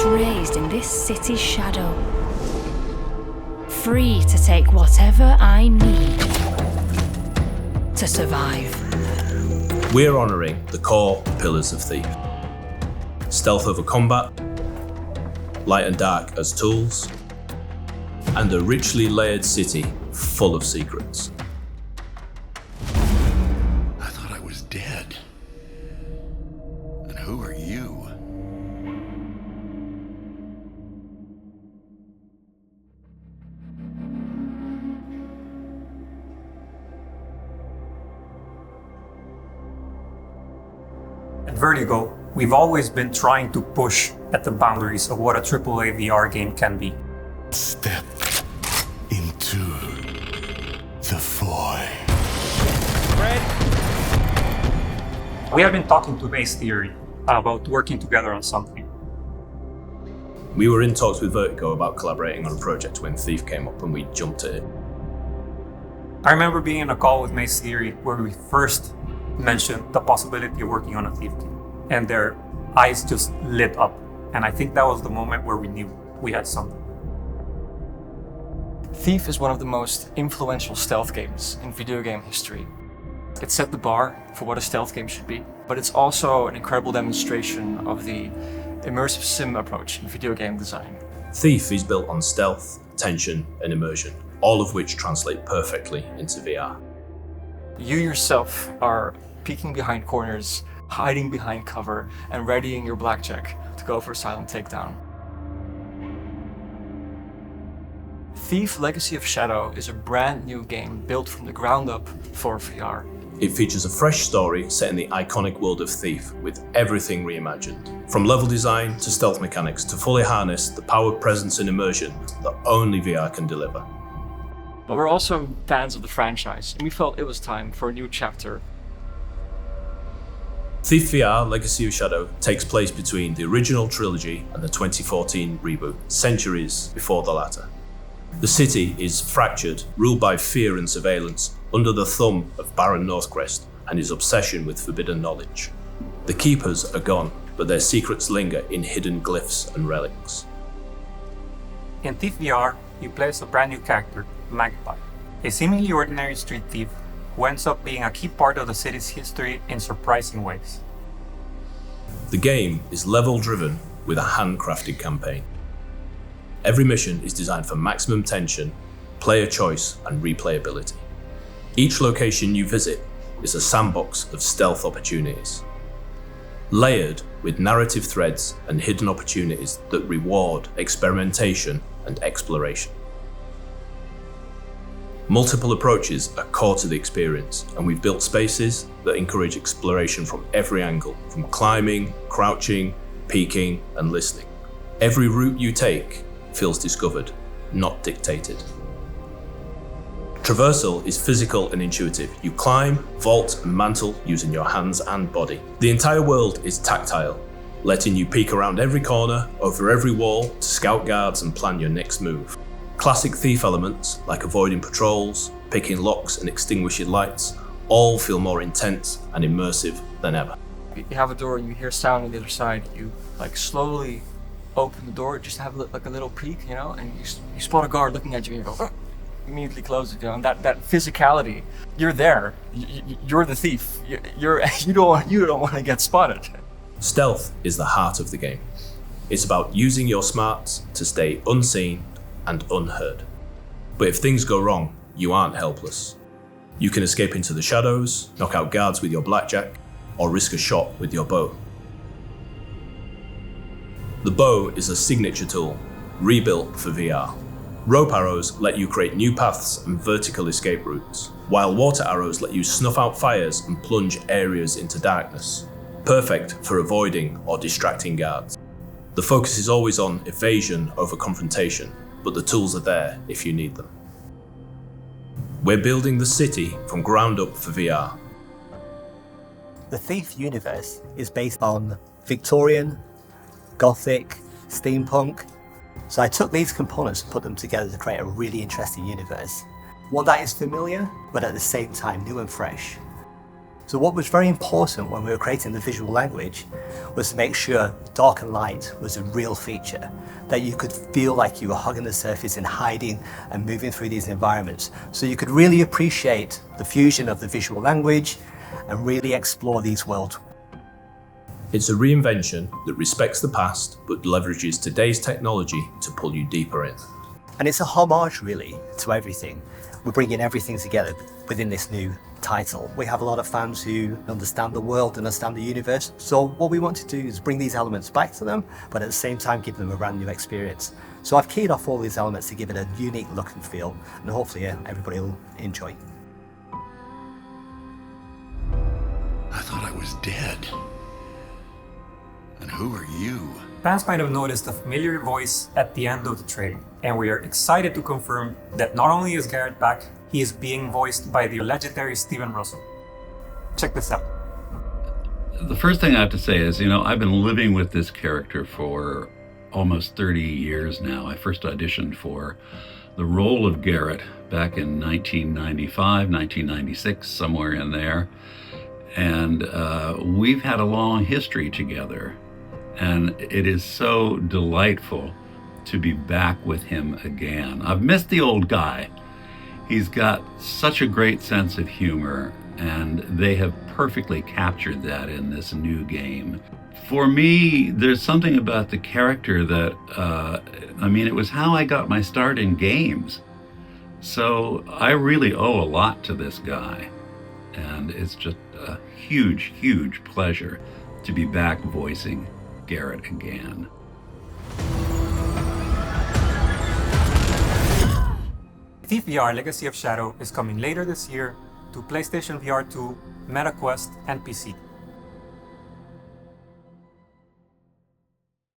raised in this city's shadow, free to take whatever I need to survive. We're honouring the core pillars of Thief. Stealth over combat, light and dark as tools, and a richly layered city full of secrets. I thought I was dead. And who are you? At Vertigo, we've always been trying to push at the boundaries of what a AAA VR game can be. Step into the void. We have been talking to Maze Theory about working together on something. We were in talks with Vertigo about collaborating on a project when Thief came up and we jumped at it. I remember being in a call with Maze Theory where we first mentioned the possibility of working on a Thief game, and their eyes just lit up. And I think that was the moment where we knew we had something. Thief is one of the most influential stealth games in video game history. It set the bar for what a stealth game should be, but it's also an incredible demonstration of the immersive sim approach in video game design. Thief is built on stealth, tension, and immersion, all of which translate perfectly into VR. You yourself are peeking behind corners, hiding behind cover, and readying your blackjack to go for a silent takedown. Thief Legacy of Shadow is a brand new game built from the ground up for VR. It features a fresh story set in the iconic world of Thief with everything reimagined. From level design to stealth mechanics to fully harness the power, presence and immersion that only VR can deliver. But we're also fans of the franchise, and we felt it was time for a new chapter. Thief VR Legacy of Shadow takes place between the original trilogy and the 2014 reboot, centuries before the latter. The city is fractured, ruled by fear and surveillance, under the thumb of Baron Northcrest and his obsession with forbidden knowledge. The Keepers are gone, but their secrets linger in hidden glyphs and relics. In Thief VR, you play as a brand new character, Magpie, a seemingly ordinary street thief who ends up being a key part of the city's history in surprising ways. The game is level-driven with a handcrafted campaign. Every mission is designed for maximum tension, player choice, and replayability. Each location you visit is a sandbox of stealth opportunities, layered with narrative threads and hidden opportunities that reward experimentation and exploration. Multiple approaches are core to the experience, and we've built spaces that encourage exploration from every angle, from climbing, crouching, peeking, and listening. Every route you take feels discovered, not dictated. Traversal is physical and intuitive. You climb, vault, and mantle using your hands and body. The entire world is tactile, letting you peek around every corner, over every wall, to scout guards and plan your next move. Classic Thief elements, like avoiding patrols, picking locks, and extinguishing lights, all feel more intense and immersive than ever. You have a door and you hear sound on the other side, you slowly open the door, just have a little peek, and you spot a guard looking at you and you go, immediately close it, and that physicality, you're there, you're the thief, you don't want to get spotted. Stealth is the heart of the game. It's about using your smarts to stay unseen and unheard. But if things go wrong, you aren't helpless. You can escape into the shadows, knock out guards with your blackjack, or risk a shot with your bow. The bow is a signature tool, rebuilt for VR. Rope arrows let you create new paths and vertical escape routes, while water arrows let you snuff out fires and plunge areas into darkness, perfect for avoiding or distracting guards. The focus is always on evasion over confrontation, but the tools are there if you need them. We're building the city from ground up for VR. The Thief universe is based on Victorian, Gothic, steampunk. So I took these components and put them together to create a really interesting universe. One that is familiar, but at the same time new and fresh. So what was very important when we were creating the visual language was to make sure dark and light was a real feature, that you could feel like you were hugging the surface and hiding and moving through these environments. So you could really appreciate the fusion of the visual language and really explore these worlds. It's a reinvention that respects the past but leverages today's technology to pull you deeper in. And it's a homage really to everything. We're bringing everything together within this new title. We have a lot of fans who understand the world, understand the universe. So what we want to do is bring these elements back to them, but at the same time give them a brand new experience. So I've keyed off all these elements to give it a unique look and feel, and hopefully everybody will enjoy. I thought I was dead. And who are you? Fans might have noticed a familiar voice at the end of the trailer, and we are excited to confirm that not only is Garrett back, he is being voiced by the legendary Steven Russell. Check this out. The first thing I have to say is, I've been living with this character for almost 30 years now. I first auditioned for the role of Garrett back in 1995, 1996, somewhere in there. And we've had a long history together. And it is so delightful to be back with him again. I've missed the old guy. He's got such a great sense of humor, and they have perfectly captured that in this new game. For me, there's something about the character that, it was how I got my start in games. So I really owe a lot to this guy. And it's just a huge, huge pleasure to be back voicing Garrett again. Thief VR Legacy of Shadow is coming later this year to PlayStation VR 2, MetaQuest, and PC.